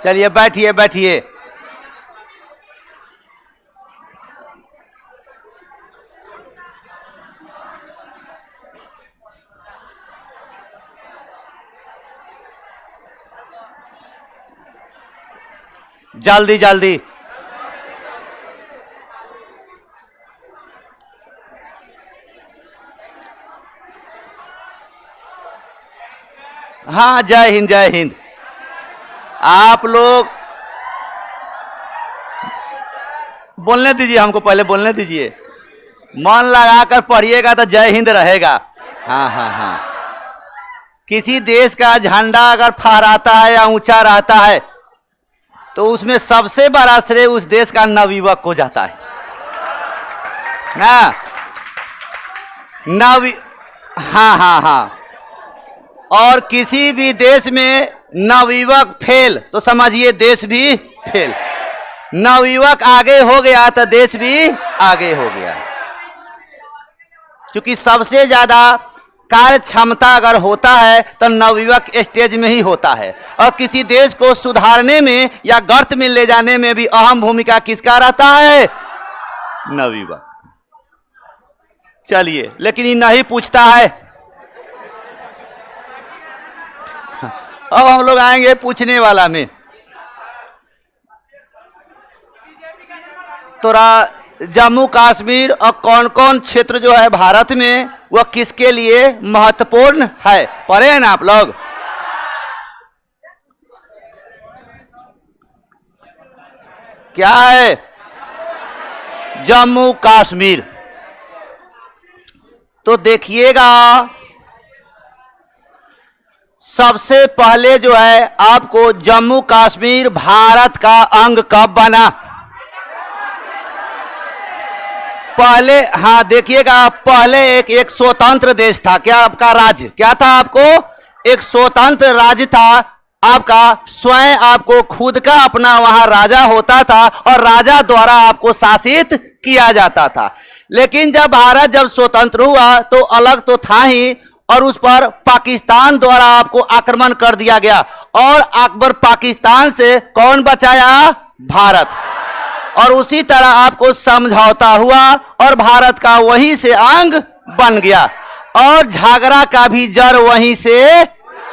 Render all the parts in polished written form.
चलिए बैठिए बैठिए। जल्दी जल्दी। हाँ, जय हिंद जय हिंद। आप लोग बोलने दीजिए, हमको पहले बोलने दीजिए। मन लगाकर पढ़िएगा तो जय हिंद रहेगा। हाँ हाँ हाँ। किसी देश का झंडा अगर फहराता है या ऊंचा रहता है तो उसमें सबसे बड़ा श्रेय उस देश का नवयुवक को जाता है ना। हाँ हाँ हाँ। और किसी भी देश में नवयुवक फेल तो समझिए देश भी फेल। नवयुवक आगे हो गया तो देश भी आगे हो गया। क्योंकि सबसे ज्यादा कार्य क्षमता अगर होता है तो नवयुवक स्टेज में ही होता है। और किसी देश को सुधारने में या गर्त में ले जाने में भी अहम भूमिका किसका रहता है? नवयुवक। चलिए, लेकिन ये नहीं पूछता है। अब हम लोग आएंगे पूछने वाला में। तोरा जम्मू कश्मीर और कौन कौन क्षेत्र जो है भारत में वह किसके लिए महत्वपूर्ण है, पढ़े हैं ना आप लोग? क्या है? जम्मू कश्मीर। तो देखिएगा, सबसे पहले जो है आपको जम्मू कश्मीर भारत का अंग कब बना? पहले, हाँ देखिएगा, पहले एक स्वतंत्र देश था। क्या आपका राज्य क्या था? आपको एक स्वतंत्र राज्य था। आपका स्वयं आपको खुद का अपना वहां राजा होता था और राजा द्वारा आपको शासित किया जाता था। लेकिन जब भारत जब स्वतंत्र हुआ तो अलग तो था ही, और उस पर पाकिस्तान द्वारा आपको आक्रमण कर दिया गया। और अकबर पाकिस्तान से कौन बचाया? भारत। और उसी तरह आपको समझौता हुआ और भारत का वहीं से अंग बन गया। और झगड़ा का भी जड़ वहीं से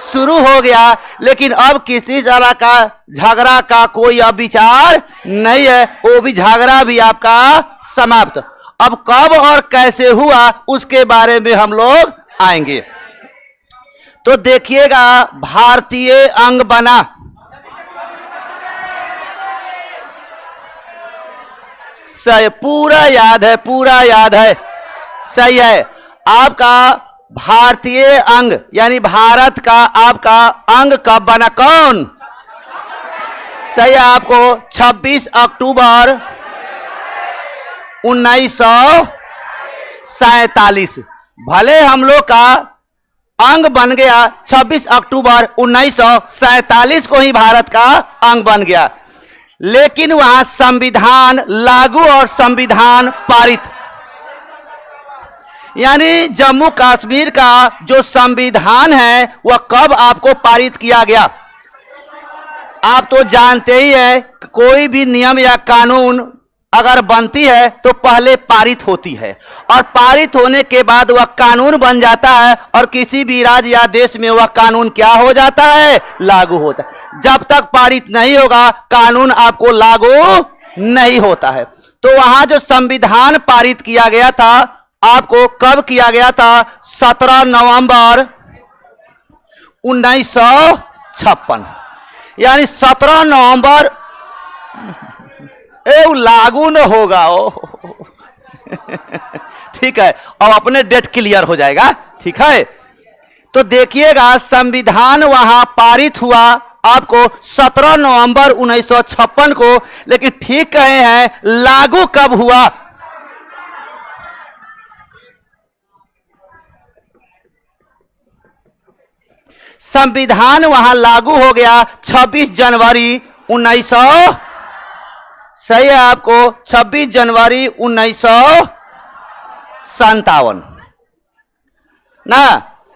शुरू हो गया। लेकिन अब किसी तरह का झगड़ा का कोई अब विचार नहीं है, वो भी झगड़ा भी आपका समाप्त। अब कब और कैसे हुआ उसके बारे में हम लोग आएंगे। तो देखिएगा, भारतीय अंग बना सही, पूरा याद है, पूरा याद है, सही है। आपका भारतीय अंग यानी भारत का आपका अंग कब बना? कौन? सही है आपको 26 अक्टूबर 1947। भले हम लोग का अंग बन गया 26 अक्टूबर 1947 को ही भारत का अंग बन गया, लेकिन वहां संविधान लागू और संविधान पारित, यानी जम्मू कश्मीर का जो संविधान है वह कब आपको पारित किया गया? आप तो जानते ही है, कोई भी नियम या कानून अगर बनती है तो पहले पारित होती है, और पारित होने के बाद वह कानून बन जाता है, और किसी भी राज्य या देश में वह कानून क्या हो जाता है? लागू होता है। जब तक पारित नहीं होगा कानून आपको लागू नहीं होता है। तो वहां जो संविधान पारित किया गया था आपको कब किया गया था? 17 नवंबर 1956, यानी 17 नवंबर लागू न होगा। ठीक है, अब अपने डेट क्लियर हो जाएगा। ठीक है, तो देखिएगा, संविधान वहां पारित हुआ आपको 17 नवंबर 1956 को, लेकिन ठीक कहे हैं लागू कब हुआ? संविधान वहां लागू हो गया 26 जनवरी 1900, सही है आपको 26 जनवरी 1957 ना।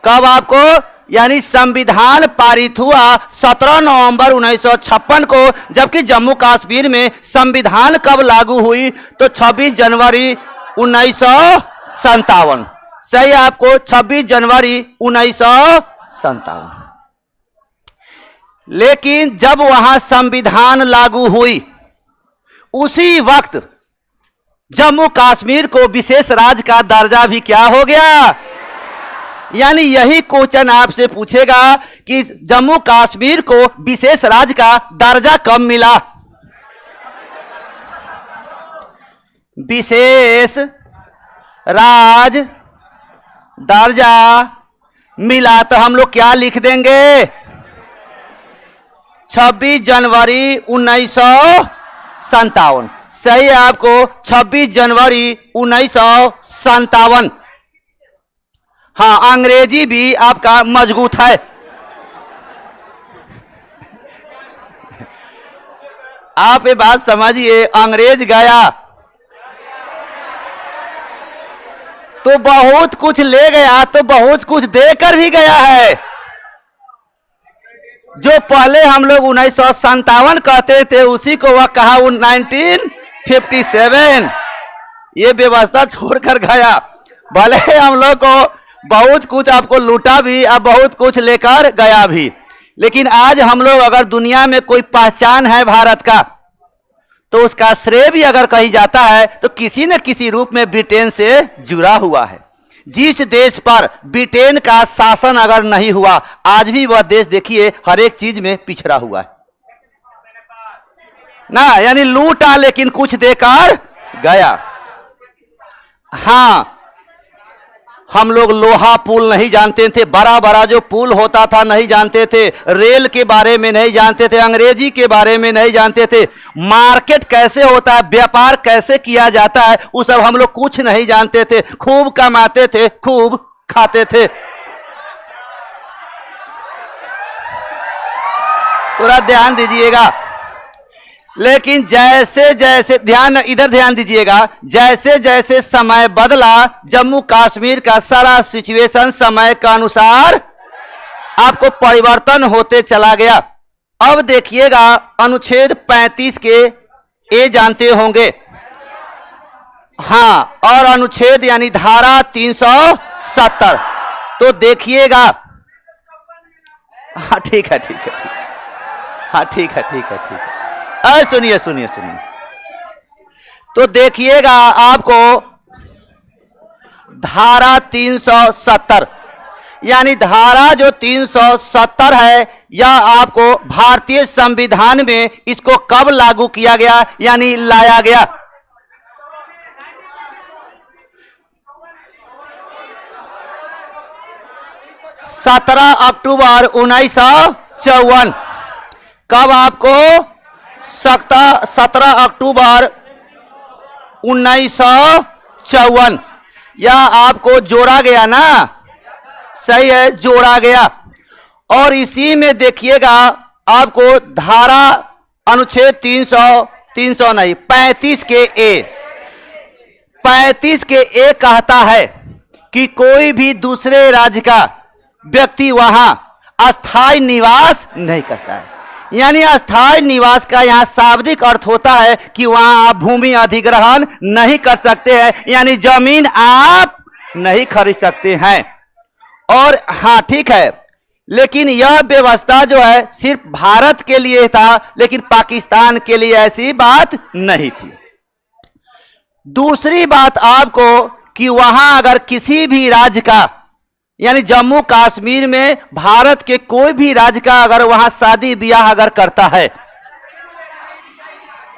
कब आपको यानी संविधान पारित हुआ 17 नवंबर 1956 को, जबकि जम्मू कश्मीर में संविधान कब लागू हुई? तो 26 जनवरी 1957। सही आपको 26 जनवरी 1957। लेकिन जब वहां संविधान लागू हुई उसी वक्त जम्मू कश्मीर को विशेष राज्य का दर्जा भी क्या हो गया? यानी यही क्वेश्चन आपसे पूछेगा कि जम्मू कश्मीर को विशेष राज्य का दर्जा कब मिला? विशेष राज्य दर्जा मिला तो हम लोग क्या लिख देंगे? 26 जनवरी 1957। सही है आपको 26 जनवरी 1957। हाँ, अंग्रेजी भी आपका मजबूत है। आप ये बात समझिए, अंग्रेज गया तो बहुत कुछ ले गया, तो बहुत कुछ देकर भी गया है। जो पहले हम लोग 1957 कहते थे उसी को वह कहा 1957। ये व्यवस्था छोड़कर गया। भले हम लोग को बहुत कुछ आपको लूटा भी और बहुत कुछ लेकर गया भी, लेकिन आज हम लोग अगर दुनिया में कोई पहचान है भारत का, तो उसका श्रेय भी अगर कही जाता है तो किसी न किसी रूप में ब्रिटेन से जुड़ा हुआ है। जिस देश पर ब्रिटेन का शासन अगर नहीं हुआ, आज भी वह देश देखिए हर एक चीज में पिछड़ा हुआ है ना। यानी लूटा लेकिन कुछ देकर गया। हाँ, हम लोग लोहा पुल नहीं जानते थे, बड़ा बड़ा जो पुल होता था नहीं जानते थे, रेल के बारे में नहीं जानते थे, अंग्रेजी के बारे में नहीं जानते थे, मार्केट कैसे होता है, व्यापार कैसे किया जाता है, वो सब हम लोग कुछ नहीं जानते थे। खूब कमाते थे, खूब खाते थे। पूरा ध्यान दीजिएगा। लेकिन जैसे जैसे इधर ध्यान दीजिएगा, जैसे जैसे समय बदला, जम्मू कश्मीर का सारा सिचुएशन समय के अनुसार आपको परिवर्तन होते चला गया। अब देखिएगा अनुच्छेद 35 के ए जानते होंगे। हाँ, और अनुच्छेद यानी धारा 370। तो देखिएगा। हाँ ठीक है, ठीक है, ठीक है। हाँ ठीक है, ठीक है, ठीक है। सुनिए सुनिए सुनिए। तो देखिएगा आपको धारा 370, यानी धारा जो 370 है, यह आपको भारतीय संविधान में इसको कब लागू किया गया, यानी लाया गया? सत्रह अक्टूबर 1954। कब आपको? 17 अक्टूबर 1954। यह आपको जोड़ा गया ना? सही है, जोड़ा गया। और इसी में देखिएगा आपको धारा अनुच्छेद 300 नहीं, 35 के ए, 35 के ए कहता है कि कोई भी दूसरे राज्य का व्यक्ति वहां अस्थायी निवास नहीं करता है। यानी अस्थायी निवास का यहां शाब्दिक अर्थ होता है कि वहां आप भूमि अधिग्रहण नहीं कर सकते हैं, यानी जमीन आप नहीं खरीद सकते हैं। और हाँ ठीक है, लेकिन यह व्यवस्था जो है सिर्फ भारत के लिए था, लेकिन पाकिस्तान के लिए ऐसी बात नहीं थी। दूसरी बात आपको कि वहां अगर किसी भी राज्य का, यानी जम्मू कश्मीर में भारत के कोई भी राज्य का अगर वहां शादी ब्याह अगर करता है,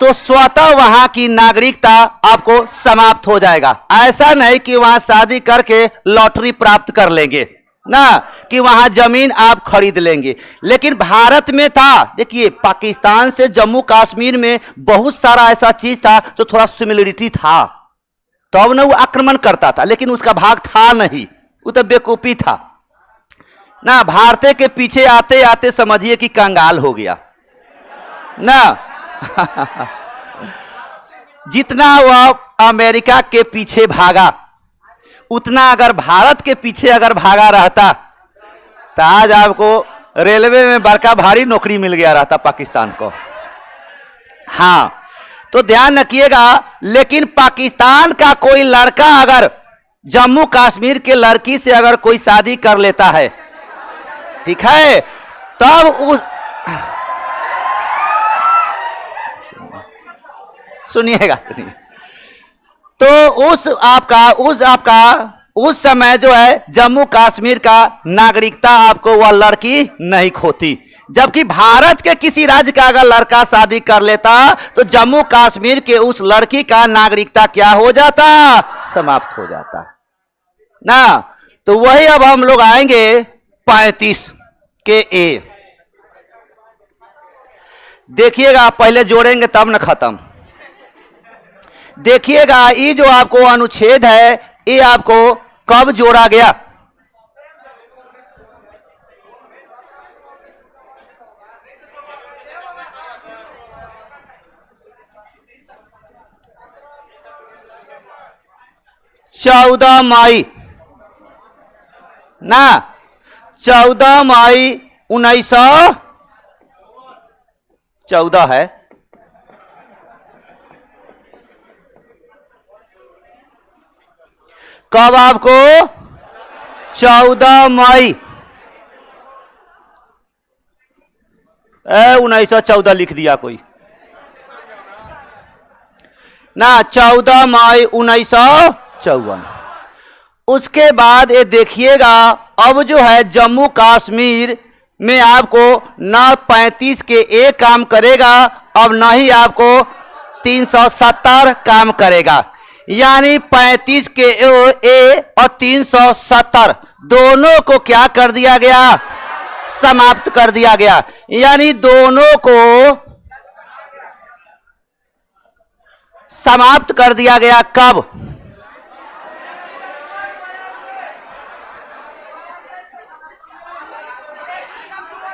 तो स्वतः वहां की नागरिकता आपको समाप्त हो जाएगा। ऐसा नहीं कि वहां शादी करके लॉटरी प्राप्त कर लेंगे ना, कि वहां जमीन आप खरीद लेंगे। लेकिन भारत में था, देखिए पाकिस्तान से जम्मू कश्मीर में बहुत सारा ऐसा चीज था जो थोड़ा सिमिलरिटी था, तो अब ना वो आक्रमण करता था, लेकिन उसका भाग था नहीं, वो तो बेवकूफी था ना। भारतीय के पीछे आते आते समझिए कि कंगाल हो गया ना। जितना वह अमेरिका के पीछे भागा, उतना अगर भारत के पीछे अगर भागा रहता तो आज आपको रेलवे में बड़का भारी नौकरी मिल गया रहता पाकिस्तान को। हाँ, तो ध्यान रखिएगा। लेकिन पाकिस्तान का कोई लड़का अगर जम्मू कश्मीर के लड़की से अगर कोई शादी कर लेता है, ठीक है, तब उस सुनिएगा, सुनिए, तो उस समय जो है जम्मू कश्मीर का नागरिकता आपको वह लड़की नहीं खोती। जबकि भारत के किसी राज्य का अगर लड़का शादी कर लेता तो जम्मू कश्मीर के उस लड़की का नागरिकता क्या हो जाता? समाप्त हो जाता ना। तो वही अब हम लोग आएंगे 35 के ए। देखिएगा, पहले जोड़ेंगे तब न खत्म। देखिएगा, ये जो आपको अनुच्छेद है ये आपको कब जोड़ा गया? चौदह मई ना, 14 मई 1914 है। कब आपको? 14 मई 1914 लिख दिया कोई ना, 14 मई 1954। उसके बाद ये देखिएगा, अब जो है जम्मू कश्मीर में आपको न 35 के ए काम करेगा, अब न ही आपको 370 काम करेगा। यानी 35 के ए और 370 दोनों को क्या कर दिया गया? समाप्त कर दिया गया। यानी दोनों को समाप्त कर दिया गया। कब?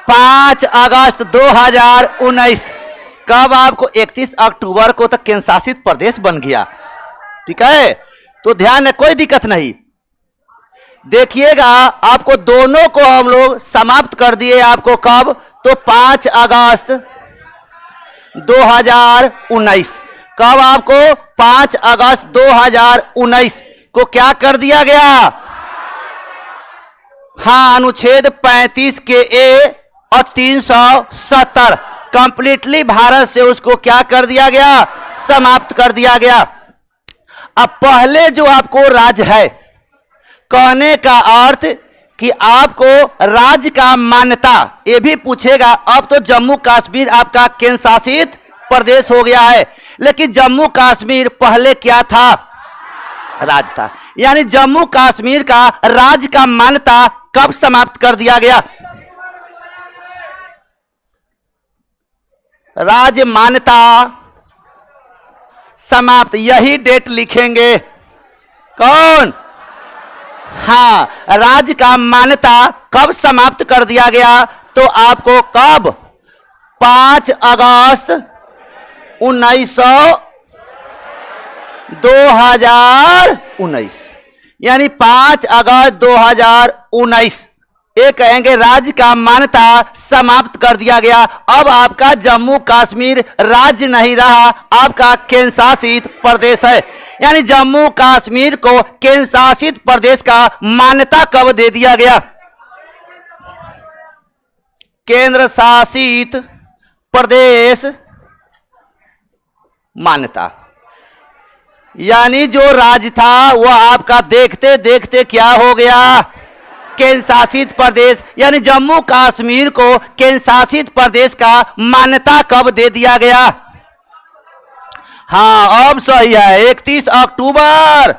पांच अगस्त 2019। कब आपको? 31 अक्टूबर को तक केंद्र शासित प्रदेश बन गया। ठीक है, तो ध्यान है, कोई दिक्कत नहीं। देखिएगा, आपको दोनों को हम लोग समाप्त कर दिए। आपको कब? तो 5 अगस्त 2019। कब आपको? 5 अगस्त 2019 को क्या कर दिया गया? हाँ, अनुच्छेद 35 के ए और 370 कंप्लीटली भारत से उसको क्या कर दिया गया? समाप्त कर दिया गया। अब पहले जो आपको राज्य है, कहने का अर्थ कि आपको राज्य का मान्यता, यह भी पूछेगा। अब तो जम्मू कश्मीर आपका केंद्र शासित प्रदेश हो गया है, लेकिन जम्मू कश्मीर पहले क्या था? राज्य था। यानी जम्मू कश्मीर का राज्य का मान्यता कब समाप्त कर दिया गया? राज्य मान्यता समाप्त, यही डेट लिखेंगे। कौन? हाँ, राज्य का मान्यता कब समाप्त कर दिया गया? तो आपको कब? 5 अगस्त 2019। यानी 5 अगस्त 2019 ये कहेंगे राज्य का मान्यता समाप्त कर दिया गया। अब आपका जम्मू कश्मीर राज्य नहीं रहा, आपका केंद्र शासित प्रदेश है। यानी जम्मू कश्मीर को केंद्र शासित प्रदेश का मान्यता कब दे दिया गया? केंद्र शासित प्रदेश मान्यता। यानी जो राज्य था वह आपका देखते देखते क्या हो गया? केंद्र शासित प्रदेश। यानी जम्मू कश्मीर को केंद्र शासित प्रदेश का मान्यता कब दे दिया गया? हाँ, अब सही है, 31 अक्टूबर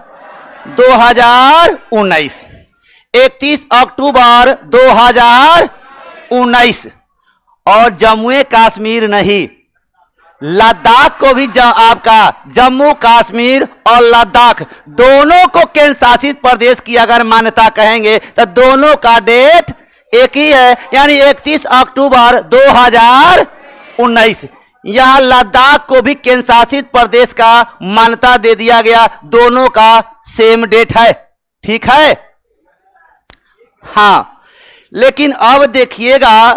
2019। 31 अक्टूबर 2019। और जम्मू कश्मीर नहीं, लद्दाख को भी आपका जम्मू कश्मीर और लद्दाख दोनों को केंद्र शासित प्रदेश की अगर मान्यता कहेंगे तो दोनों का डेट एक ही है। यानी 31 अक्टूबर 2019। यहां लद्दाख को भी केंद्र शासित प्रदेश का मान्यता दे दिया गया। दोनों का सेम डेट है। ठीक है, हाँ। लेकिन अब देखिएगा,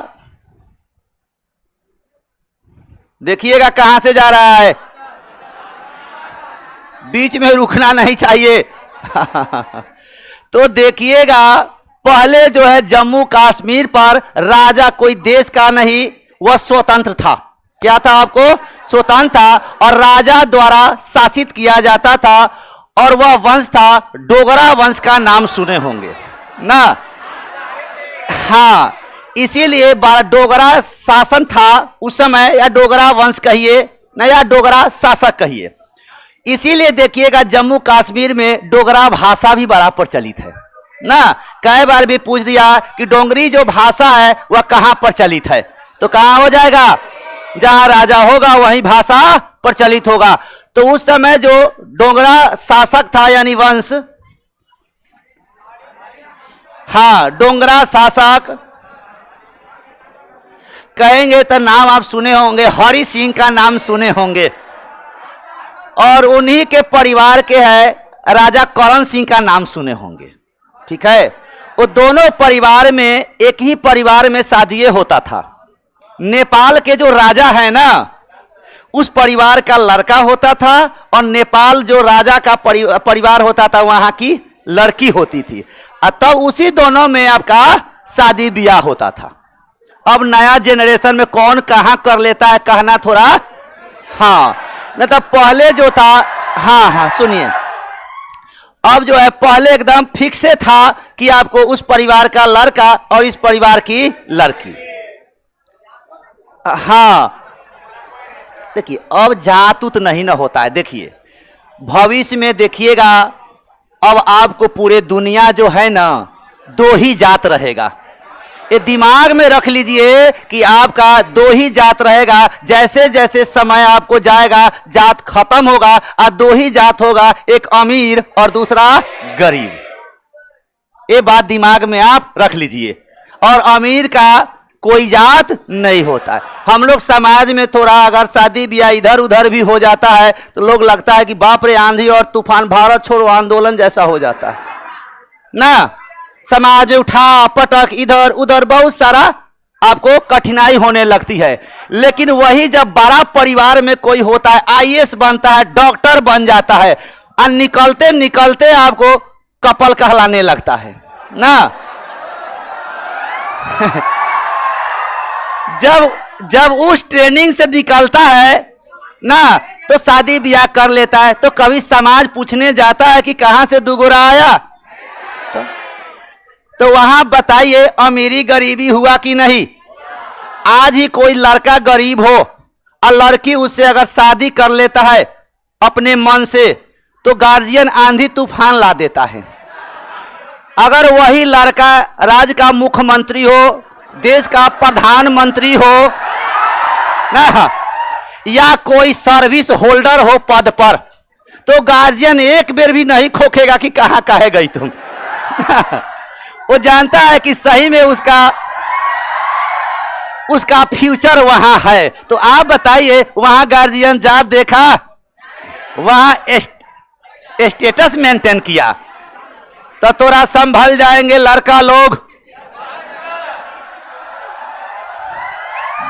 देखिएगा कहां से जा रहा है, बीच में रुकना नहीं चाहिए। तो देखिएगा, पहले जो है जम्मू कश्मीर पर राजा कोई देश का नहीं, वह स्वतंत्र था। क्या था? आपको स्वतंत्र था और राजा द्वारा शासित किया जाता था, और वह वंश था डोगरा वंश का नाम सुने होंगे ना। हाँ, इसीलिए डोगरा शासन था उस समय, या डोगरा वंश कहिए ना, या डोगरा शासक कहिए। इसीलिए देखिएगा जम्मू कश्मीर में डोगरा भाषा भी बड़ा प्रचलित है ना। कई बार भी पूछ दिया कि डोंगरी जो भाषा है वह कहां प्रचलित है, तो कहां हो जाएगा? जहां राजा होगा वहीं भाषा प्रचलित होगा। तो उस समय जो डोगरा शासक था यानी वंश, हाँ डोगरा शासक कहेंगे तो नाम आप सुने होंगे, हरि सिंह का नाम सुने होंगे, और उन्हीं के परिवार के है राजा करण सिंह का नाम सुने होंगे। ठीक है, वो दोनों परिवार में, एक ही परिवार में शादी होता था। नेपाल के जो राजा है ना, उस परिवार का लड़का होता था, और नेपाल जो राजा का परिवार होता था वहां की लड़की होती थी। तब उसी दोनों में आपका शादी ब्याह होता था। अब नया जनरेशन में कौन कहां कर लेता है कहना थोड़ा, हाँ नहीं तो पहले जो था, हाँ सुनिए, अब जो है पहले एकदम फिक्स था कि आपको उस परिवार का लड़का और इस परिवार की लड़की। हाँ देखिए, अब जातूत नहीं ना होता है। देखिए भविष्य में देखिएगा, अब आपको पूरे दुनिया जो है ना, दो ही जात रहेगा। ये दिमाग में रख लीजिए कि आपका दो ही जात रहेगा। जैसे जैसे समय आपको जाएगा, जात खत्म होगा और दो ही जात होगा, एक अमीर और दूसरा गरीब। ये बात दिमाग में आप रख लीजिए। और अमीर का कोई जात नहीं होता है। हम लोग समाज में थोड़ा अगर शादी ब्याह इधर उधर भी हो जाता है तो लोग लगता है कि बाप रे, आंधी और तूफान, भारत छोड़ो आंदोलन जैसा हो जाता है ना। समाज में उठा पटक, इधर उधर बहुत सारा आपको कठिनाई होने लगती है। लेकिन वही जब बड़ा परिवार में कोई होता है, आईएएस बनता है, डॉक्टर बन जाता है, और निकलते निकलते आपको कपल कहलाने लगता है ना। जब उस ट्रेनिंग से निकलता है ना, तो शादी ब्याह कर लेता है। तो कभी समाज पूछने जाता है कि कहां से दुगुरा आया, तो वहां बताइए अमीरी गरीबी हुआ कि नहीं। आज ही कोई लड़का गरीब हो और लड़की उससे अगर शादी कर लेता है अपने मन से, तो गार्जियन आंधी तूफान ला देता है। अगर वही लड़का राज्य का मुख्यमंत्री हो, देश का प्रधानमंत्री हो ना, या कोई सर्विस होल्डर हो पद पर, तो गार्जियन एक बेर भी नहीं खोखेगा कि कहां कहे गई तुम। वो जानता है कि सही में उसका फ्यूचर वहां है। तो आप बताइए, वहां गार्जियन जात देखा, वहां स्टेटस मेंटेन किया, तो थोड़ा संभल जाएंगे लड़का लोग।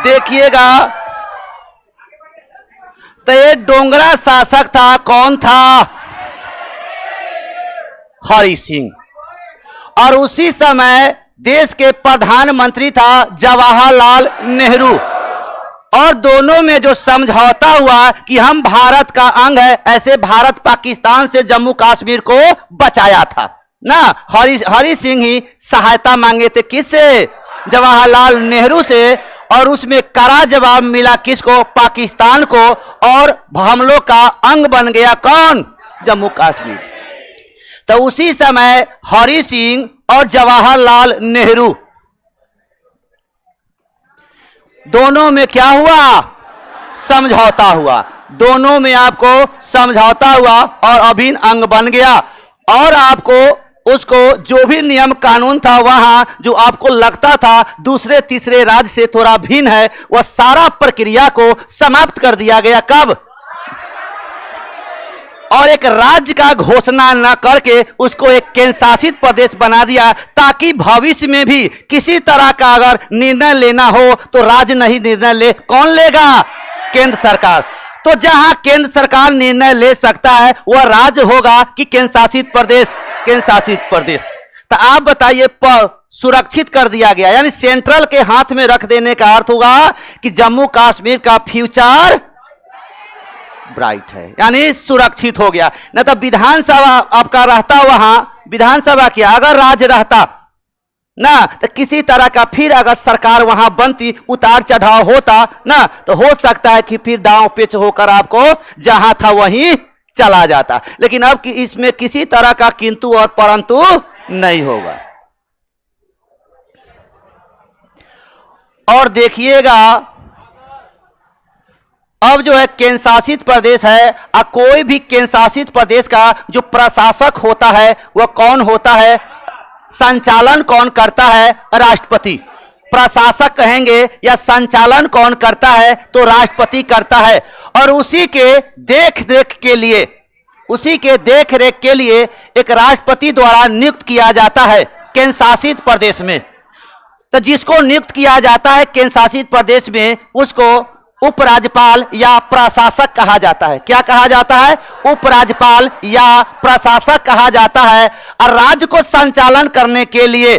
देखिएगा, तो ये डोगरा शासक था, कौन था? हरि सिंह। और उसी समय देश के प्रधानमंत्री था जवाहरलाल नेहरू। और दोनों में जो समझौता हुआ कि हम भारत का अंग है, ऐसे भारत पाकिस्तान से जम्मू कश्मीर को बचाया था ना। हरि सिंह ही सहायता मांगे थे, किससे? जवाहरलाल नेहरू से। और उसमें कड़ा जवाब मिला किसको? पाकिस्तान को। और हम लोग का अंग बन गया कौन? जम्मू कश्मीर। तो उसी समय हरि सिंह और जवाहरलाल नेहरू दोनों में क्या हुआ? समझौता हुआ। दोनों में आपको समझौता हुआ और अभिन्न अंग बन गया। और आपको उसको जो भी नियम कानून था, वहां जो आपको लगता था दूसरे तीसरे राज्य से थोड़ा भिन्न है, वह सारा प्रक्रिया को समाप्त कर दिया गया। कब? और एक राज्य का घोषणा न करके उसको एक केंद्र शासित प्रदेश बना दिया, ताकि भविष्य में भी किसी तरह का अगर निर्णय लेना हो तो राज्य नहीं निर्णय ले, कौन लेगा? केंद्र सरकार। तो जहां केंद्र सरकार निर्णय ले सकता है वह राज्य होगा कि केंद्र शासित प्रदेश? केंद्र शासित प्रदेश। तो आप बताइए, सुरक्षित कर दिया गया, यानी सेंट्रल के हाथ में रख देने का अर्थ होगा कि जम्मू कश्मीर का फ्यूचर ब्राइट है, यानी सुरक्षित हो गया। न तो विधानसभा आपका रहता वहां, विधानसभा क्या अगर राज्य रहता ना, तो किसी तरह का फिर अगर सरकार वहां बनती, उतार चढ़ाव होता ना, तो हो सकता है कि फिर दांव पेच होकर आपको जहां था वहीं चला जाता। लेकिन अब कि इसमें किसी तरह का किंतु और परंतु नहीं होगा। और देखिएगा, अब जो है केंद्र शासित प्रदेश है, कोई भी केंद्र शासित प्रदेश का जो प्रशासक होता है वह कौन होता है? संचालन कौन करता है? राष्ट्रपति। प्रशासक कहेंगे या संचालन कौन करता है? तो राष्ट्रपति करता है। और उसी के देख रेख के लिए, उसी के देख रेख के लिए एक राष्ट्रपति द्वारा नियुक्त किया जाता है केंद्र शासित प्रदेश में। तो जिसको नियुक्त किया जाता है केंद्र शासित प्रदेश में, उसको उपराज्यपाल या प्रशासक कहा जाता है। क्या कहा जाता है? उपराज्यपाल या प्रशासक कहा जाता है। और राज्य को संचालन करने के लिए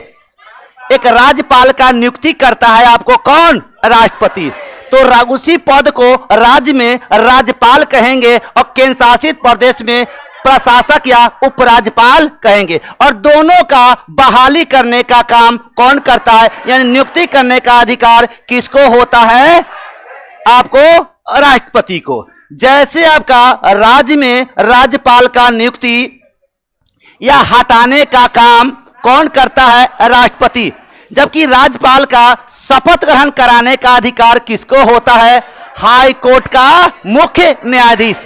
एक राज्यपाल का नियुक्ति करता है आपको कौन? राष्ट्रपति। तो उसी पद को राज्य में राज्यपाल कहेंगे और केंद्र शासित प्रदेश में प्रशासक या उपराज्यपाल कहेंगे। और दोनों का बहाली करने का काम कौन करता है? यानी नियुक्ति करने का अधिकार किसको होता है? आपको, राष्ट्रपति को। जैसे आपका राज्य में राज्यपाल का नियुक्ति या हटाने का काम कौन करता है? राष्ट्रपति। जबकि राज्यपाल का शपथ ग्रहण कराने का अधिकार किसको होता है? हाई कोर्ट का मुख्य न्यायाधीश।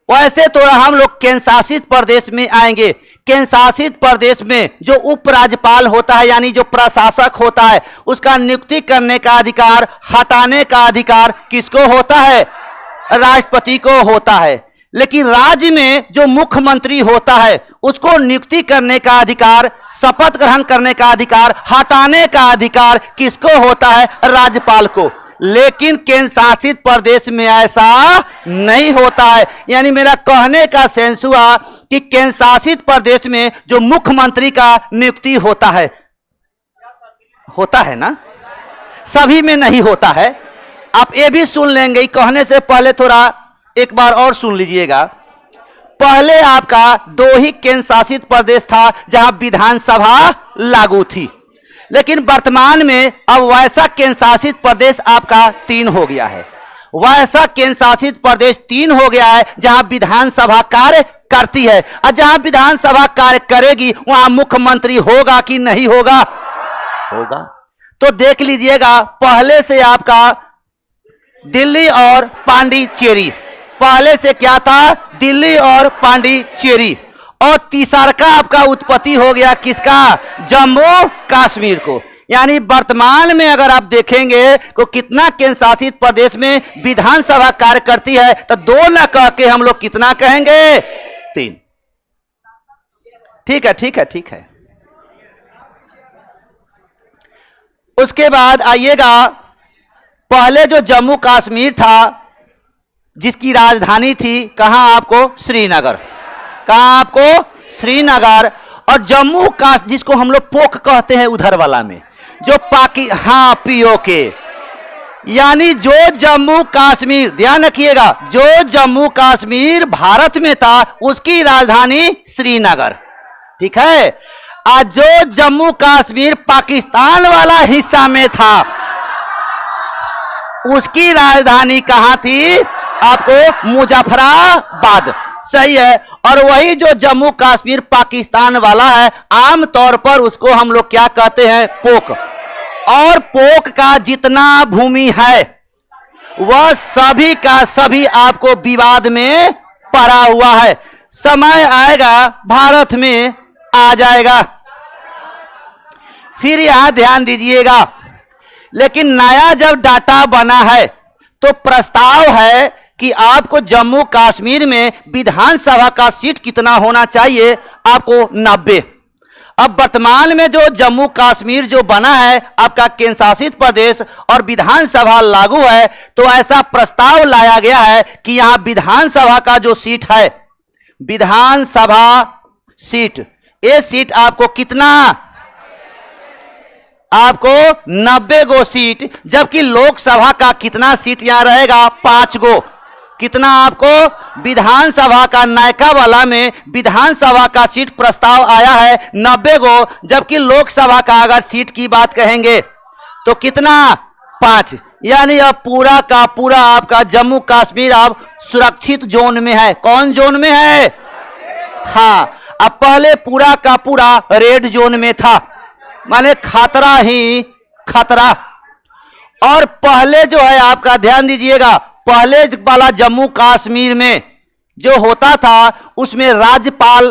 वैसे तो हम लोग केंद्र शासित प्रदेश में आएंगे। केंद्र शासित प्रदेश में जो उपराज्यपाल होता है, यानी जो प्रशासक होता है, उसका नियुक्ति करने का अधिकार, हटाने का अधिकार किसको होता है? राष्ट्रपति को होता है। लेकिन राज्य में जो मुख्यमंत्री होता है उसको नियुक्ति करने का अधिकार, शपथ ग्रहण करने का अधिकार, हटाने का अधिकार किसको होता है? राज्यपाल को। लेकिन केंद्र शासित प्रदेश में ऐसा नहीं होता है। यानी मेरा कहने का सेंस हुआ कि केंद्र शासित प्रदेश में जो मुख्यमंत्री का नियुक्ति होता है ना, सभी में नहीं होता है। आप ये भी सुन लेंगे, कहने से पहले थोड़ा एक बार और सुन लीजिएगा। पहले आपका 2 ही केंद्र शासित प्रदेश था जहां विधानसभा लागू थी, लेकिन वर्तमान में अब वैसा केंद्र शासित प्रदेश आपका 3 हो गया है। वैसा केंद्र शासित प्रदेश 3 हो गया है जहां विधानसभा कार्य करती है। और जहां विधानसभा कार्य करेगी वहां मुख्यमंत्री होगा कि नहीं होगा? होगा। तो देख लीजिएगा, पहले से आपका दिल्ली और पांडिचेरी, पहले से क्या था? दिल्ली और पांडिचेरी। और तीसरा का आपका उत्पत्ति हो गया किसका? जम्मू कश्मीर को। यानी वर्तमान में अगर आप देखेंगे तो कितना केंद्र शासित प्रदेश में विधानसभा कार्य करती है, तो 2 न कह के हम लोग कितना कहेंगे? 3। ठीक है, ठीक है, ठीक है। उसके बाद आइएगा, पहले जो जम्मू कश्मीर था जिसकी राजधानी थी कहां? आपको श्रीनगर। कहां? आपको श्रीनगर। और जम्मू का जिसको हम लोग पोक कहते हैं उधर वाला में, जो पीओके, यानी जो जम्मू कश्मीर, ध्यान रखिएगा, जो जम्मू कश्मीर भारत में था उसकी राजधानी श्रीनगर। ठीक है। आज जो जम्मू कश्मीर पाकिस्तान वाला हिस्सा में था उसकी राजधानी कहां थी? आपको मुजफ्फराबाद। सही है। और वही जो जम्मू कश्मीर पाकिस्तान वाला है, आमतौर पर उसको हम लोग क्या कहते हैं? पोक। और पोक का जितना भूमि है वह सभी का सभी आपको विवाद में पड़ा हुआ है। समय आएगा भारत में आ जाएगा। फिर यहां ध्यान दीजिएगा, लेकिन नया जब डाटा बना है तो प्रस्ताव है कि आपको जम्मू कश्मीर में विधानसभा का सीट कितना होना चाहिए, आपको 90। अब वर्तमान में जो जम्मू कश्मीर जो बना है आपका केंद्र शासित प्रदेश और विधानसभा लागू है, तो ऐसा प्रस्ताव लाया गया है कि यहां विधानसभा का जो सीट है, विधानसभा सीट, ये सीट आपको कितना, आपको 90 गो सीट, जबकि लोकसभा का कितना सीट यहां रहेगा, 5 गो। कितना आपको विधानसभा का नायका वाला में विधानसभा का सीट प्रस्ताव आया है 90 गो, जबकि लोकसभा का अगर सीट की बात कहेंगे तो कितना, 5। यानी अब पूरा का पूरा आपका जम्मू कश्मीर अब सुरक्षित जोन में है। कौन जोन में है? हाँ, अब पहले पूरा का पूरा रेड जोन में था, माने खतरा ही खतरा। और पहले जो है आपका ध्यान दीजिएगा, पहले वाला जम्मू कश्मीर में जो होता था उसमें राज्यपाल,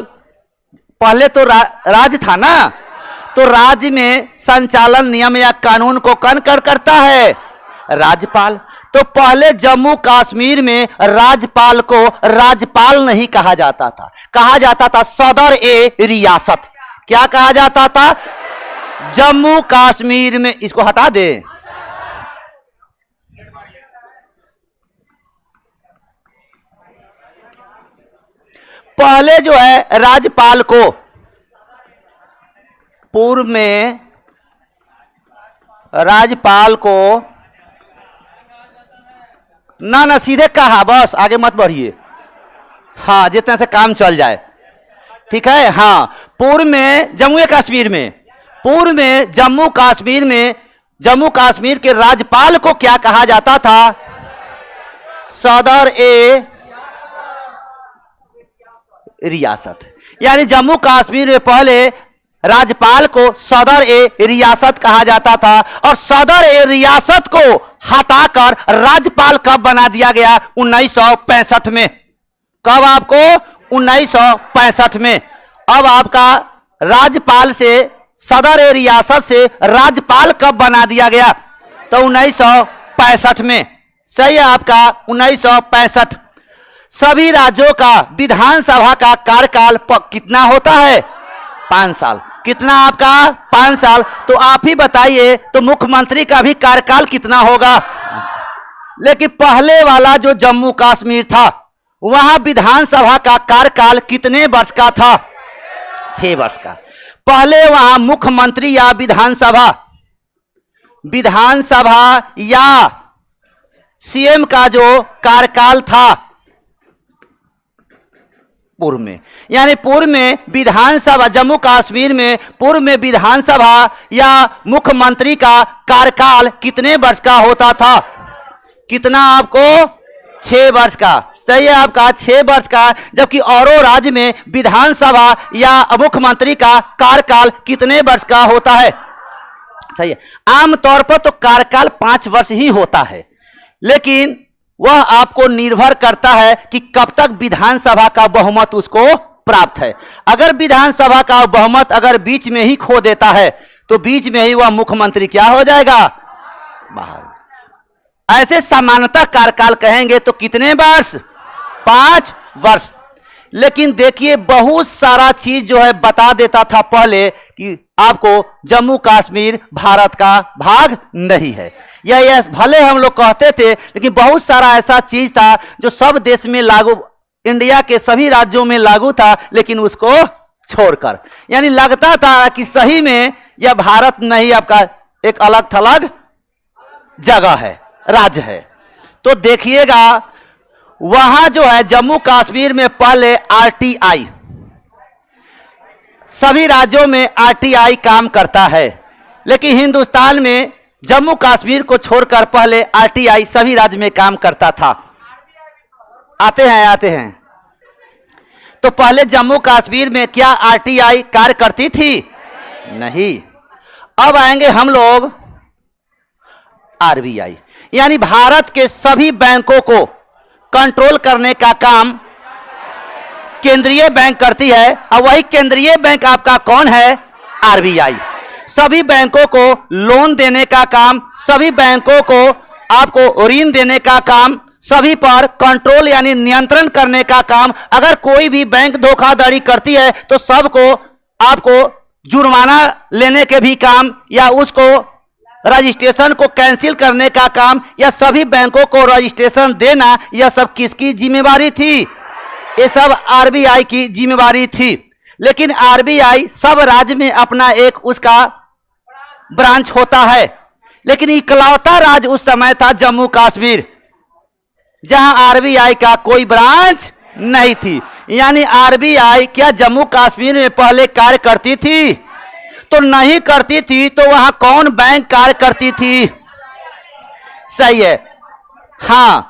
पहले तो राज्य था ना, तो राज्य में संचालन नियम या कानून को कौन करता है? राज्यपाल। तो पहले जम्मू कश्मीर में राज्यपाल को राज्यपाल नहीं कहा जाता था, कहा जाता था सदर ए रियासत। क्या कहा जाता था? जम्मू कश्मीर में, इसको हटा दे, पहले जो है राज्यपाल को, पूर्व में राज्यपाल को ना सीधे कहा, बस आगे मत बढ़िए, हाँ जितने से काम चल जाए, ठीक है। हाँ, पूर्व में जम्मू कश्मीर में, पूर्व में जम्मू कश्मीर में, जम्मू कश्मीर के राज्यपाल को क्या कहा जाता था? सदर ए रियासत। यानी जम्मू कश्मीर में पहले राज्यपाल को सदर ए रियासत कहा जाता था, और सदर ए रियासत को हटाकर राज्यपाल कब बना दिया गया? 1965 में। कब आपको? 1965 में। अब आपका राज्यपाल से, सदर ए रियासत से राज्यपाल कब बना दिया गया? तो 1965 में। सही है आपका, 1965। सभी राज्यों का विधानसभा का कार्यकाल कितना होता है? 5 साल। कितना आपका? 5 साल। तो आप ही बताइए, तो मुख्यमंत्री का भी कार्यकाल कितना होगा? लेकिन पहले वाला जो जम्मू कश्मीर था, वहां विधानसभा का कार्यकाल कितने वर्ष का था? 6 वर्ष का। पहले वहां मुख्यमंत्री या विधानसभा, विधानसभा या सीएम का जो कार्यकाल था पूर्व में, यानी पूर्व में विधानसभा, जम्मू कश्मीर में पूर्व में विधानसभा या मुख्यमंत्री का कार्यकाल कितने वर्ष का होता था? कितना आपको? 6 वर्ष का। सही है आपका, 6 वर्ष का। जबकि औरों राज्य में विधानसभा या मुख्यमंत्री का कार्यकाल कितने वर्ष का होता है? सही है। आमतौर पर तो कार्यकाल 5 वर्ष ही होता है, लेकिन वह आपको निर्भर करता है कि कब तक विधानसभा का बहुमत उसको प्राप्त है। अगर विधानसभा का बहुमत अगर बीच में ही खो देता है, तो बीच में ही वह मुख्यमंत्री क्या हो जाएगा? बाहर। ऐसे सामान्यतः कार्यकाल कहेंगे तो कितने वर्ष? 5 वर्ष। लेकिन देखिए, बहुत सारा चीज जो है बता देता था पहले कि आपको जम्मू कश्मीर भारत का भाग नहीं है। यह भले हम लोग कहते थे, लेकिन बहुत सारा ऐसा चीज था जो सब देश में लागू, इंडिया के सभी राज्यों में लागू था, लेकिन उसको छोड़कर, यानी लगता था कि सही में यह भारत नहीं, आपका एक अलग थलग जगह है, राज्य है। तो देखिएगा, वहां जो है जम्मू कश्मीर में पहले आरटीआई, सभी राज्यों में आरटीआई काम करता है, लेकिन हिंदुस्तान में जम्मू कश्मीर को छोड़कर पहले आरटीआई सभी राज्य में काम करता था। आते हैं। तो पहले जम्मू कश्मीर में क्या आरटीआई कार्य करती थी? नहीं। अब आएंगे हम लोग आरबीआई, यानी भारत के सभी बैंकों को कंट्रोल करने का काम केंद्रीय बैंक करती है, और वही केंद्रीय बैंक आपका कौन है? आरबीआई। सभी बैंकों को लोन देने का काम, सभी बैंकों को आपको ऋण देने का काम, सभी पर कंट्रोल यानी नियंत्रण करने का काम। अगर कोई भी बैंक धोखाधड़ी करती है तो सबको आपको जुर्माना लेने के भी काम, या उसको रजिस्ट्रेशन को कैंसिल करने का काम, या सभी बैंकों को रजिस्ट्रेशन देना, यह सब किसकी जिम्मेवारी थी? ये सब आरबीआई की जिम्मेवारी थी। लेकिन आरबीआई सब राज्य में अपना एक उसका ब्रांच होता है, लेकिन इकलौता राज्य उस समय था जम्मू कश्मीर, जहां आरबीआई का कोई ब्रांच नहीं थी। यानी आरबीआई क्या जम्मू कश्मीर में पहले कार्य करती थी? तो नहीं करती थी। तो वहां कौन बैंक कार्य करती थी? सही है, हां,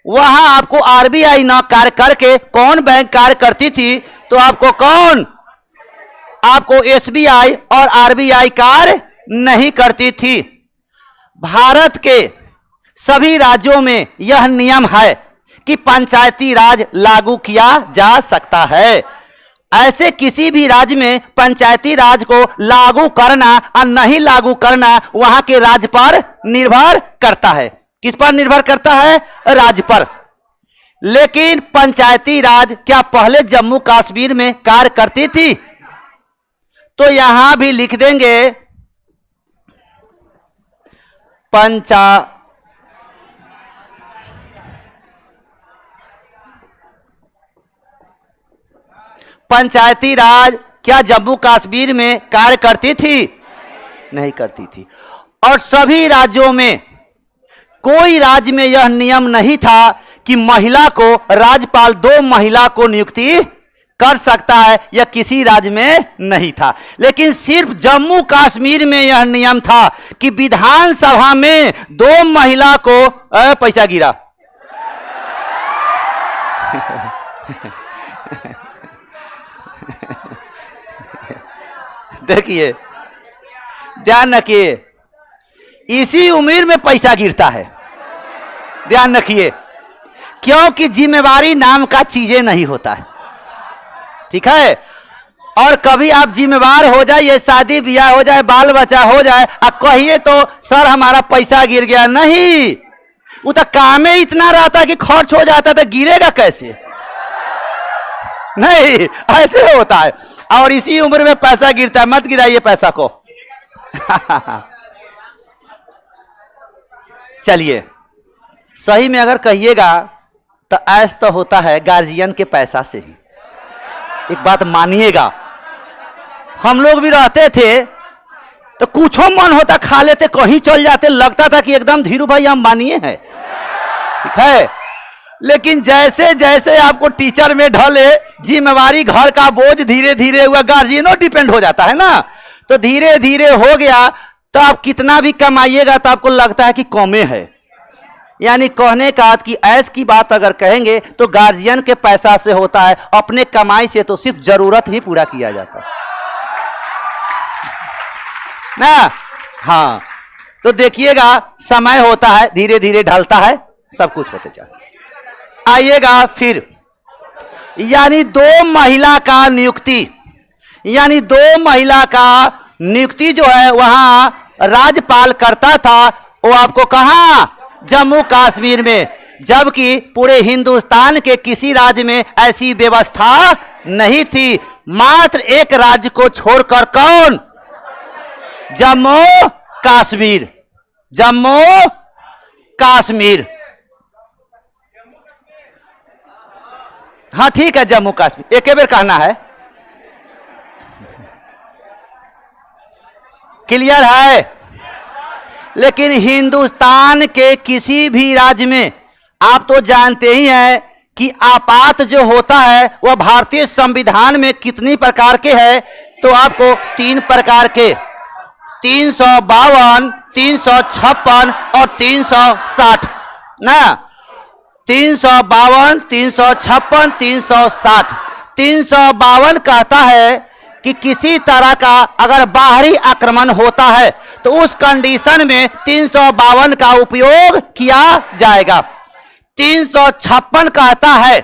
वहां आपको आरबीआई न कार्य करके कौन बैंक कार्य करती थी? तो आपको कौन? आपको एसबीआई और आरबीआई कार्य नहीं करती थी। भारत के सभी राज्यों में यह नियम है कि पंचायती राज लागू किया जा सकता है। ऐसे किसी भी राज्य में पंचायती राज को लागू करना और नहीं लागू करना वहां के राज्य पर निर्भर करता है। किस पर निर्भर करता है? राज्य पर। लेकिन पंचायती राज क्या पहले जम्मू कश्मीर में कार्य करती थी? तो यहां भी लिख देंगे पंचायती राज क्या जम्मू कश्मीर में कार्य करती थी? नहीं करती थी। और सभी राज्यों में कोई राज्य में यह नियम नहीं था कि महिला को राज्यपाल 2 महिला को नियुक्ति कर सकता है, यह किसी राज्य में नहीं था। लेकिन सिर्फ जम्मू कश्मीर में यह नियम था कि विधानसभा में 2 महिला को पैसा गिरा देखिए, ध्यान रखिए, इसी उम्र में पैसा गिरता है। ध्यान रखिए, क्योंकि जिम्मेवारी नाम का चीजें नहीं होता है, ठीक है। और कभी आप जिम्मेवार हो जाए, ये शादी ब्याह हो जाए, बाल बच्चा हो जाए, आप कहिए तो सर हमारा पैसा गिर गया, नहीं, वो तो काम में इतना रहता कि खर्च हो जाता, तो गिरेगा कैसे? नहीं, ऐसे होता है। और इसी उम्र में पैसा गिरता है, मत गिराइए पैसा को। चलिए, सही में अगर कहिएगा तो ऐसा तो होता है गार्जियन के पैसा से ही। एक बात मानिएगा, हम लोग भी रहते थे तो कुछ मन होता खा लेते, कहीं चल जाते, लगता था कि एकदम धीरू भाई हम मानिए हैं, ठीक है। लेकिन जैसे जैसे आपको टीचर में ढले, जिम्मेवारी घर का बोझ धीरे धीरे हुआ, गार्जियनों डिपेंड हो जाता है ना, तो धीरे धीरे हो गया, तो आप कितना भी कमाइएगा तो आपको लगता है कि कमे है। यानी कहने का कि ऐस की बात अगर कहेंगे तो गार्जियन के पैसा से होता है, अपने कमाई से तो सिर्फ जरूरत ही पूरा किया जाता है ना। हाँ, तो देखिएगा, समय होता है, धीरे धीरे ढलता है, सब कुछ होते जाए। आइएगा फिर, यानी 2 महिला का नियुक्ति, यानी 2 महिला का नियुक्ति जो है वहां राज्यपाल करता था, वो आपको कहां? जम्मू कश्मीर में। जबकि पूरे हिंदुस्तान के किसी राज्य में ऐसी व्यवस्था नहीं थी, मात्र एक राज्य को छोड़कर। कौन? जम्मू कश्मीर। जम्मू कश्मीर, हाँ ठीक है, जम्मू कश्मीर, एक बार कहना है, क्लियर है। लेकिन हिंदुस्तान के किसी भी राज्य में आप तो जानते ही हैं कि आपात जो होता है वह भारतीय संविधान में कितनी प्रकार के है? तो आपको 3 प्रकार के, 352, 356 और 360 ना। 352, 356, 360। 352 कहता है कि किसी तरह का अगर बाहरी आक्रमण होता है तो उस कंडीशन में 352 का उपयोग किया जाएगा। 356 कहता है,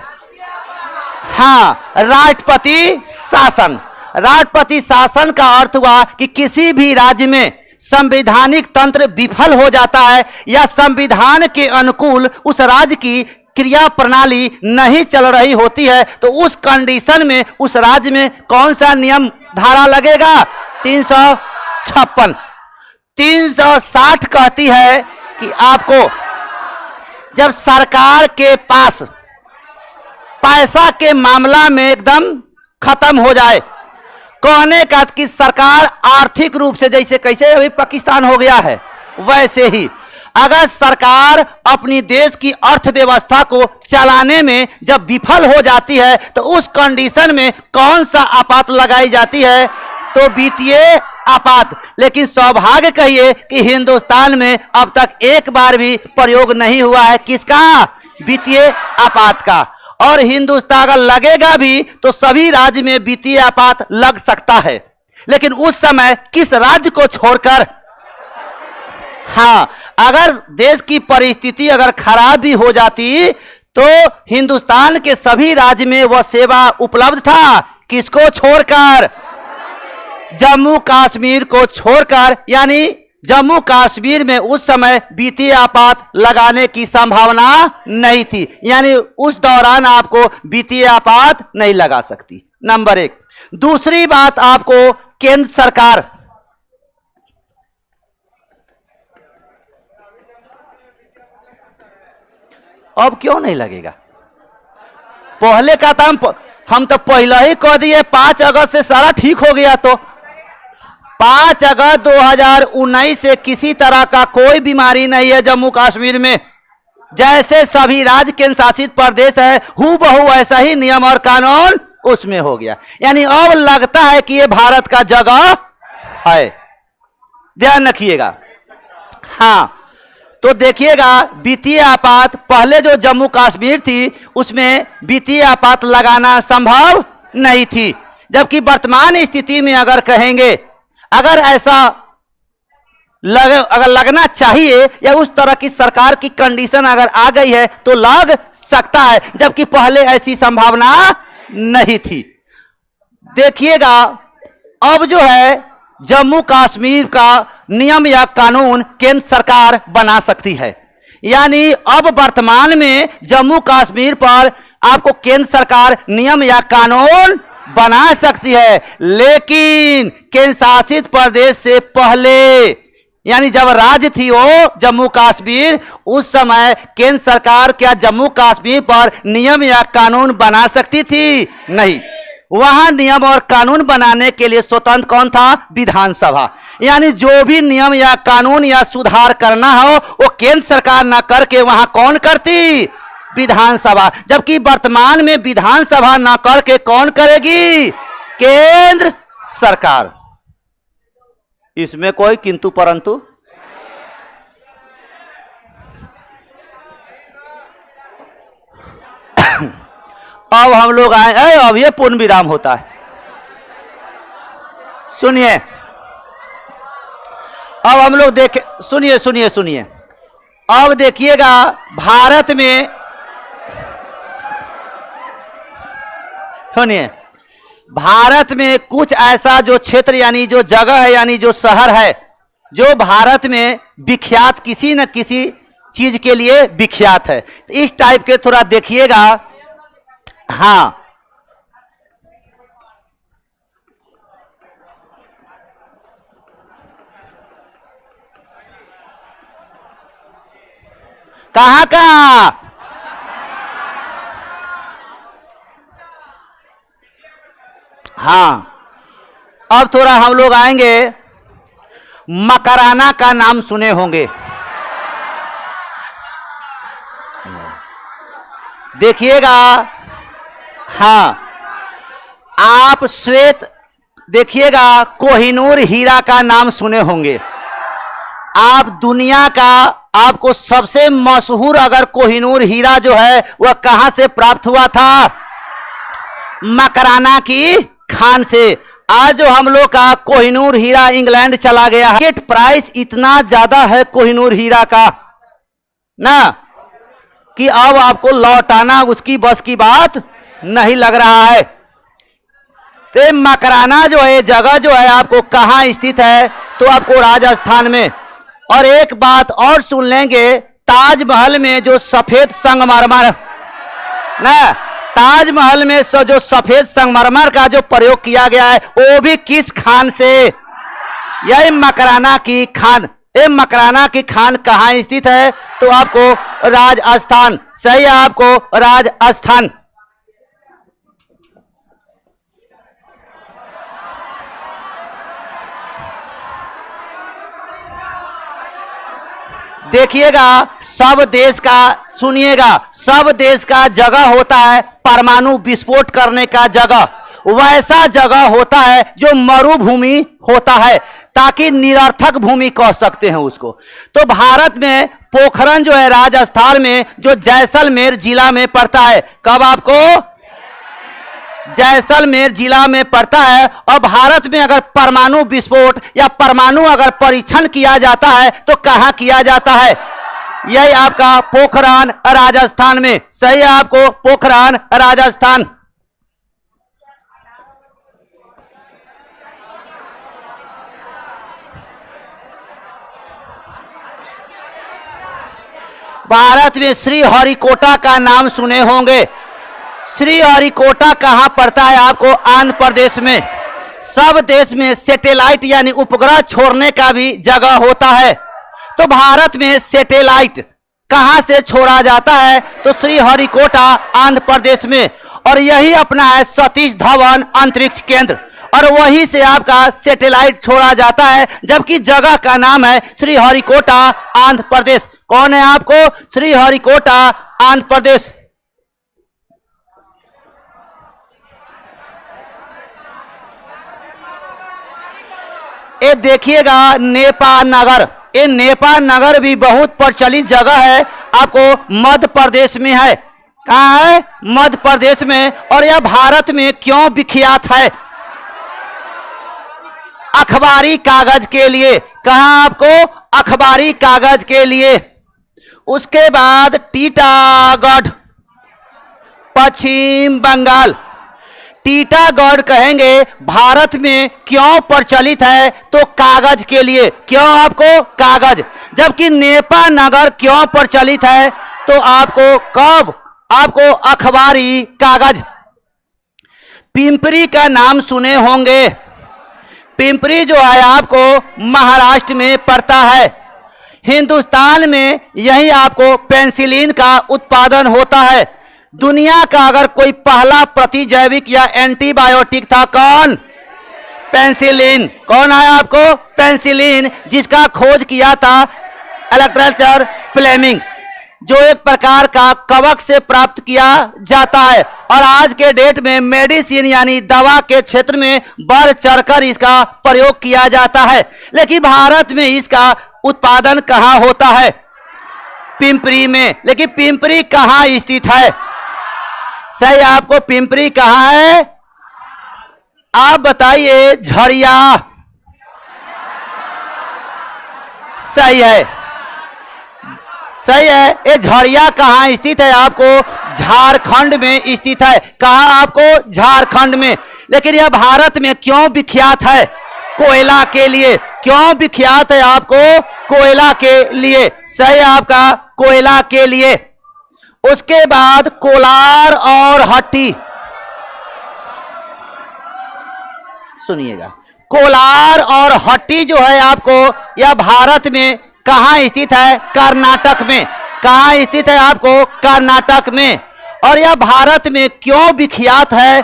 हाँ, राष्ट्रपति शासन। राष्ट्रपति शासन का अर्थ हुआ कि किसी भी राज्य में संवैधानिक तंत्र विफल हो जाता है या संविधान के अनुकूल उस राज्य की क्रिया प्रणाली नहीं चल रही होती है, तो उस कंडीशन में उस राज्य में कौन सा नियम धारा लगेगा? 356। 360 कहती है कि आपको जब सरकार के पास पैसा के मामला में एकदम खत्म हो जाए, कहने का कि सरकार आर्थिक रूप से जैसे कैसे अभी पाकिस्तान हो गया है वैसे ही अगर सरकार अपनी देश की अर्थव्यवस्था को चलाने में जब विफल हो जाती है तो उस कंडीशन में कौन सा आपात लगाई जाती है? तो वित्तीय आपात। लेकिन सौभाग्य कहिए कि हिंदुस्तान में अब तक एक बार भी प्रयोग नहीं हुआ है किसका? वित्तीय आपात का। और हिंदुस्तान अगर लगेगा भी तो सभी राज्य में वित्तीय आपात लग सकता है, लेकिन उस समय किस राज्य को छोड़कर? हाँ, अगर देश की परिस्थिति अगर खराब भी हो जाती तो हिंदुस्तान के सभी राज्य में वह सेवा उपलब्ध था। किसको छोड़कर? जम्मू कश्मीर को छोड़कर। यानी जम्मू कश्मीर में उस समय वित्तीय आपात लगाने की संभावना नहीं थी, यानी उस दौरान आपको वित्तीय आपात नहीं लगा सकती। नंबर 1। दूसरी बात, आपको केंद्र सरकार अब क्यों नहीं लगेगा? पहले का था हम तो पहले ही कह दिए 5 अगस्त से सारा ठीक हो गया। तो 5 अगस्त 2019 से किसी तरह का कोई बीमारी नहीं है जम्मू कश्मीर में। जैसे सभी राज्य केंद्र शासित प्रदेश है हूबहू वैसा ही नियम और कानून उसमें हो गया। यानी अब लगता है कि ये भारत का जगह है। ध्यान रखिएगा। हाँ, तो देखिएगा वित्तीय आपात पहले जो जम्मू कश्मीर थी उसमें वित्तीय आपात लगाना संभव नहीं थी, जबकि वर्तमान स्थिति में अगर कहेंगे अगर ऐसा अगर लगना चाहिए या उस तरह की सरकार की कंडीशन अगर आ गई है तो लग सकता है, जबकि पहले ऐसी संभावना नहीं थी। देखिएगा अब जो है जम्मू कश्मीर का नियम या कानून केंद्र सरकार बना सकती है। यानी अब वर्तमान में जम्मू कश्मीर पर आपको केंद्र सरकार नियम या कानून बना सकती है, लेकिन केंद्र शासित प्रदेश से पहले यानी जब राज्य थी वो जम्मू कश्मीर, उस समय केंद्र सरकार क्या जम्मू कश्मीर पर नियम या कानून बना सकती थी? नहीं। वहां नियम और कानून बनाने के लिए स्वतंत्र कौन था? विधानसभा। यानी जो भी नियम या कानून या सुधार करना हो वो केंद्र सरकार ना करके वहां कौन करती? विधानसभा। जबकि वर्तमान में विधानसभा ना करके कौन करेगी? केंद्र सरकार। इसमें कोई किंतु परंतु अब हम लोग आए, अब ये पूर्ण विराम होता है। सुनिए, अब हम लोग देखे, सुनिए सुनिए सुनिए, अब देखिएगा भारत में, सुनिए, भारत में कुछ ऐसा जो क्षेत्र यानी जो जगह है यानी जो शहर है जो भारत में विख्यात किसी न किसी चीज के लिए विख्यात है। इस टाइप के थोड़ा देखिएगा। हाँ, कहाँ का? हाँ, अब थोड़ा हम लोग आएंगे, मकराना का नाम सुने होंगे। देखिएगा, हाँ, आप श्वेत देखिएगा, कोहिनूर हीरा का नाम सुने होंगे। आप दुनिया का आपको सबसे मशहूर अगर कोहिनूर हीरा जो है वह कहां से प्राप्त हुआ था? मकराना की खान से। आज जो हम लोग का कोहिनूर हीरा इंग्लैंड चला गया है, मार्केट प्राइस इतना ज्यादा है कोहिनूर हीरा का ना कि अब आपको लौटाना उसकी बस की बात नहीं लग रहा है। तो मकराना जो है जगह जो है आपको कहां स्थित है? तो आपको राजस्थान में। और एक बात और सुन लेंगे, ताजमहल में जो सफेद संगमरमर ना, ताजमहल में जो सफेद संगमरमर का जो प्रयोग किया गया है वो भी किस खान से? यही मकराना की खान। ये मकराना की खान कहाँ स्थित है? तो आपको राजस्थान। सही है, आपको राजस्थान। देखिएगा, सब देश का, सुनिएगा, सब देश का जगह होता है परमाणु विस्फोट करने का जगह। वैसा जगह होता है जो मरुभूमि होता है, ताकि निरर्थक भूमि कह सकते हैं उसको। तो भारत में पोखरण जो है राजस्थान में, जो जैसलमेर जिला में पड़ता है। कब आपको? जैसलमेर जिला में पड़ता है। और भारत में अगर परमाणु विस्फोट या परमाणु अगर परीक्षण किया जाता है तो कहां किया जाता है? यही आपका पोखरण राजस्थान में। सही है, आपको पोखरण राजस्थान। भारत में श्रीहरिकोटा का नाम सुने होंगे। श्रीहरिकोटा कहां पड़ता है? आपको आंध्र प्रदेश में। सब देश में सैटेलाइट यानी उपग्रह छोड़ने का भी जगह होता है। तो भारत में सैटेलाइट कहां से छोड़ा जाता है? तो श्रीहरिकोटा आंध्र प्रदेश में। और यही अपना है सतीश धवन अंतरिक्ष केंद्र, और वहीं से आपका सैटेलाइट छोड़ा जाता है, जबकि जगह का नाम है श्रीहरिकोटा आंध्र प्रदेश। कौन है आपको? श्रीहरिकोटा आंध्र प्रदेश। ये देखिएगा नेपा नगर। ये नेपा नगर भी बहुत प्रचलित जगह है, आपको मध्य प्रदेश में है। कहां है? मध्य प्रदेश में। और यह भारत में क्यों विख्यात है? अखबारी कागज के लिए। कहां आपको? अखबारी कागज के लिए। उसके बाद टीटागढ़, पश्चिम बंगाल। टीटागढ़ कहेंगे भारत में क्यों प्रचलित है? तो कागज के लिए। क्यों आपको? कागज। जबकि नेपा नगर क्यों प्रचलित है? तो आपको कब? आपको अखबारी कागज। पिंपरी का नाम सुने होंगे। पिंपरी जो है आपको महाराष्ट्र में पड़ता है। हिंदुस्तान में यही आपको पेनिसिलिन का उत्पादन होता है। दुनिया का अगर कोई पहला प्रतिजैविक या एंटीबायोटिक था, कौन? पेनिसिलिन। कौन है आपको? पेनिसिलिन, जिसका खोज किया था अलेक्जेंडर फ्लेमिंग, जो एक प्रकार का कवक से प्राप्त किया जाता है। और आज के डेट में मेडिसिन यानी दवा के क्षेत्र में बढ़ चढ़कर इसका प्रयोग किया जाता है। लेकिन भारत में इसका उत्पादन कहां होता है? पिंपरी में। लेकिन पिंपरी कहां स्थित है? सही, आपको पिंपरी कहां है? आप बताइए। झरिया। सही है, सही है। ये झरिया कहां स्थित है? आपको झारखंड में स्थित है। कहां? आपको झारखंड में। लेकिन यह भारत में क्यों विख्यात है? कोयला के लिए। क्यों विख्यात है? आपको कोयला के लिए। सही, आपका कोयला के लिए। उसके बाद कोलार और हट्टी। सुनिएगा, कोलार और हट्टी जो है आपको, यह भारत में कहां स्थित है? कर्नाटक में। कहां स्थित है? आपको कर्नाटक में। और यह भारत में क्यों विख्यात है?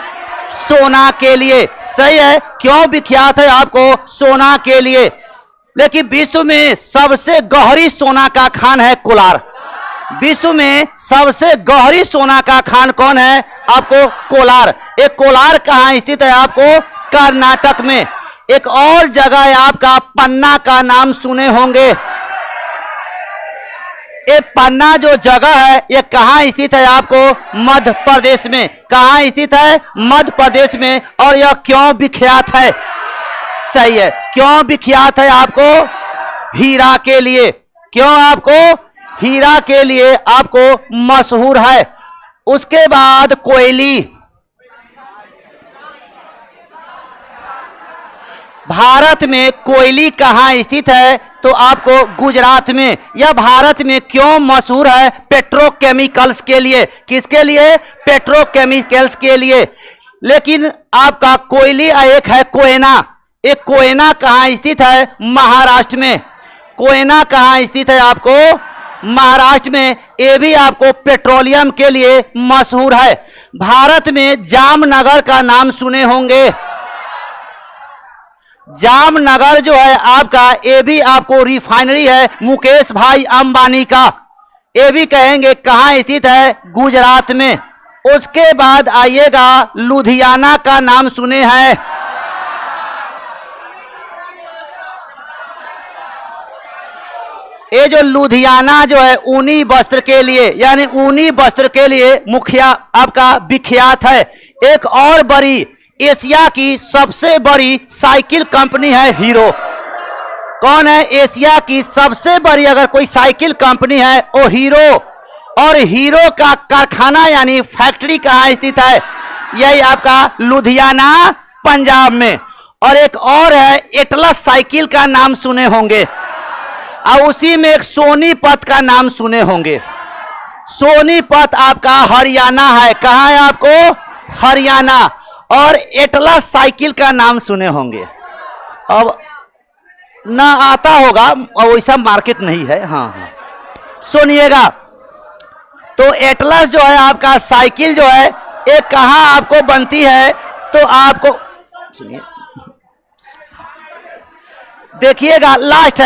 सोना के लिए। सही है, क्यों विख्यात है? आपको सोना के लिए। लेकिन विश्व में सबसे गहरी सोना का खान है कोलार। विश्व में सबसे गहरी सोना का खान कौन है? आपको कोलार। एक कोलार कहां स्थित है? आपको कर्नाटक में। एक और जगह है आपका पन्ना का नाम सुने होंगे। ये पन्ना जो जगह है ये कहां स्थित है? आपको मध्य प्रदेश में। कहां स्थित है? मध्य प्रदेश में। और यह क्यों विख्यात है? सही है, क्यों विख्यात है? आपको हीरा के लिए। क्यों? आपको हीरा के लिए आपको मशहूर है। उसके बाद कोयली। भारत में कोयली कहाँ स्थित है? तो आपको गुजरात में। यह भारत में क्यों मशहूर है? पेट्रोकेमिकल्स के लिए। किसके लिए? पेट्रोकेमिकल्स के लिए। लेकिन आपका कोयली एक है कोयना। एक कोयना कहाँ स्थित है? महाराष्ट्र में। कोयना कहाँ स्थित है? आपको महाराष्ट्र में। ये भी आपको पेट्रोलियम के लिए मशहूर है। भारत में जामनगर का नाम सुने होंगे। जामनगर जो है आपका, ये भी आपको रिफाइनरी है मुकेश भाई अंबानी का। ये भी कहेंगे कहाँ स्थित है? गुजरात में। उसके बाद आइएगा, लुधियाना का नाम सुने हैं? ये जो लुधियाना जो है ऊनी वस्त्र के लिए, यानी ऊनी वस्त्र के लिए मुखिया आपका विख्यात है। एक और बड़ी, एशिया की सबसे बड़ी साइकिल कंपनी है हीरो। कौन है? एशिया की सबसे बड़ी अगर कोई साइकिल कंपनी है वो हीरो। और हीरो का कारखाना यानी फैक्ट्री कहाँ स्थित है? यही आपका लुधियाना, पंजाब में। और एक और है, एटलस साइकिल का नाम सुने होंगे। और उसी में एक सोनीपत का नाम सुने होंगे। सोनीपत आपका हरियाणा है। कहाँ है आपको? हरियाणा। और एटलस साइकिल का नाम सुने होंगे। अब ना आता होगा, और वैसा मार्केट नहीं है। हाँ हाँ, सुनिएगा। तो एटलस जो है आपका साइकिल जो है, एक कहाँ आपको बनती है? तो आपको सुनिए, देखिएगा, लास्ट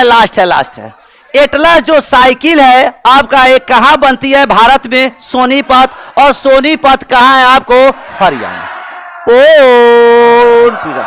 है। एटलस जो साइकिल है आपका, एक कहाँ बनती है? भारत में, सोनीपत। और सोनीपत कहाँ है आपको? हरियाणा। ओ